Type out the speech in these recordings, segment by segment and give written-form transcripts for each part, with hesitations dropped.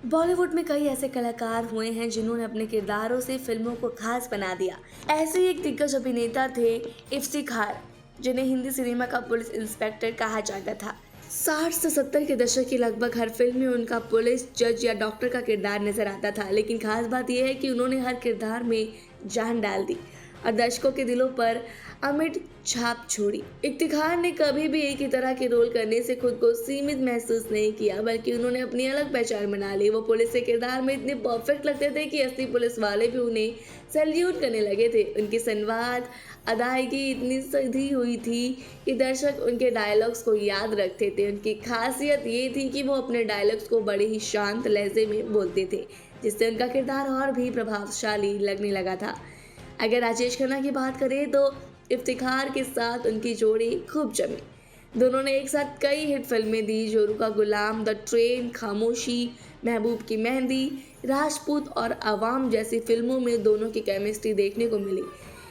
बॉलीवुड में कई ऐसे कलाकार हुए हैं जिन्होंने अपने किरदारों से फिल्मों को खास बना दिया। ऐसे ही एक दिग्गज अभिनेता थे इफ्तिखार, जिन्हें हिंदी सिनेमा का पुलिस इंस्पेक्टर कहा जाता था। 60 से 70 के दशक की लगभग हर फिल्म में उनका पुलिस, जज या डॉक्टर का किरदार नजर आता था। लेकिन खास बात यह है कि उन्होंने हर किरदार में जान डाल दी और दर्शकों के दिलों पर अमिट छाप छोड़ी। इफ्तिखार ने कभी भी एक ही तरह के रोल करने से खुद को सीमित महसूस नहीं किया, बल्कि उन्होंने अपनी अलग पहचान बना ली। वो पुलिस के किरदार में इतने परफेक्ट लगते थे कि असली पुलिस वाले भी उन्हें सैल्यूट करने लगे थे। उनकी संवाद अदायगी इतनी सीधी हुई थी कि दर्शक उनके डायलॉग्स को याद रखते थे। उनकी खासियत ये थी कि वो अपने डायलॉग्स को बड़े ही शांत लहजे में बोलते थे, जिससे उनका किरदार और भी प्रभावशाली लगने लगा था। अगर राजेश खन्ना की बात करें तो इफ्तिखार के साथ उनकी जोड़ी खूब जमी। दोनों ने एक साथ कई हिट फिल्में दी, जोरू का गुलाम, द ट्रेन, खामोशी, महबूब की मेहंदी, राजपूत और अवाम जैसी फिल्मों में दोनों की केमिस्ट्री देखने को मिली।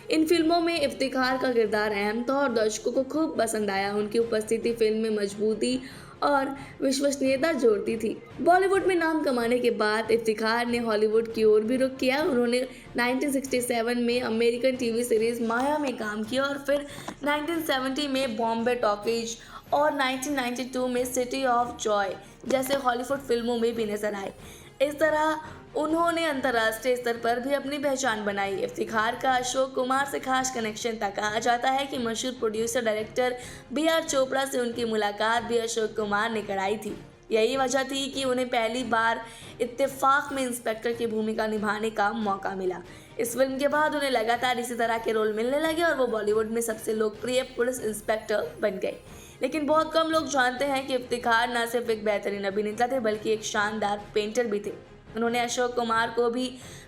इन फिल्मों में इफ्तिखार का किरदार अहम था और दर्शकों को खूब पसंद आया। उनकी उपस्थिति फिल्म में मजबूती और विश्वसनीयता जोड़ती थी। बॉलीवुड में नाम कमाने के बाद इफ्तिखार ने हॉलीवुड की ओर भी रुख किया। उन्होंने 1967 में अमेरिकन टीवी सीरीज माया में काम किया और फिर 1970 में बॉम्बे टॉकीज और 1992 में सिटी ऑफ जॉय जैसे हॉलीवुड फिल्मों में भी नजर आए। इस तरह उन्होंने अंतर्राष्ट्रीय स्तर पर भी अपनी पहचान बनाई। इफ्तिखार का अशोक कुमार से खास कनेक्शन था। कहा जाता है कि मशहूर प्रोड्यूसर डायरेक्टर B.R. चोपड़ा से उनकी मुलाकात भी अशोक कुमार ने कराई थी। यही वजह थी कि उन्हें पहली बार इत्तेफाक में इंस्पेक्टर की भूमिका निभाने का मौका मिला। इस फिल्म के बाद उन्हें लगातार इसी तरह के रोल मिलने लगे और वो बॉलीवुड में सबसे लोकप्रिय पुलिस इंस्पेक्टर बन गए। लेकिन बहुत कम लोग जानते हैं कि इफ्तिखार न सिर्फ एक बेहतरीन अभिनेता थे, बल्कि एक शानदार पेंटर भी थे। उन्होंने अशोक कुमार को भी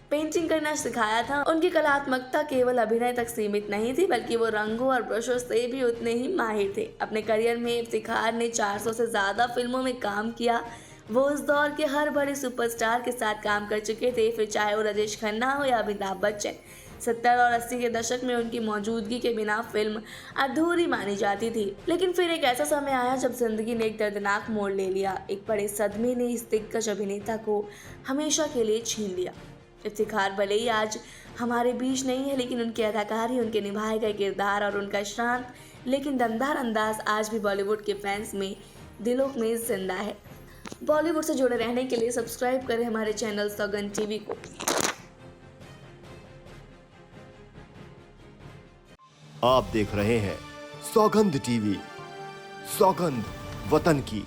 पेंटिंग करना सिखाया था। उनकी कलात्मकता केवल अभिनय तक सीमित नहीं थी, बल्कि वो रंगों और ब्रशों से भी उतने ही माहिर थे। अपने करियर में इफ्तिखार ने 400 से ज़्यादा फिल्मों में काम किया। वो उस दौर के हर बड़े सुपरस्टार के साथ काम कर चुके थे, फिर चाहे वो राजेश खन्ना हो या अमिताभ बच्चन। 70 और 80 के दशक में उनकी मौजूदगी के बिना फिल्म अधूरी मानी जाती थी। लेकिन फिर एक ऐसा समय आया जब जिंदगी ने एक दर्दनाक मोड़ ले लिया। एक बड़े सदमे ने इस दिग्गज अभिनेता को हमेशा के लिए छीन लिया। इफ्तिखार भले ही आज हमारे बीच नहीं है, लेकिन उनकी अदाकारी, उनके निभाए गए किरदार और उनका शांत लेकिन दमदार अंदाज आज भी बॉलीवुड के फैंस में दिलों में जिंदा है। बॉलीवुड से जुड़े रहने के लिए सब्सक्राइब करें हमारे चैनल सौगंध टीवी को। आप देख रहे हैं सौगंध टीवी, सौगंध वतन की।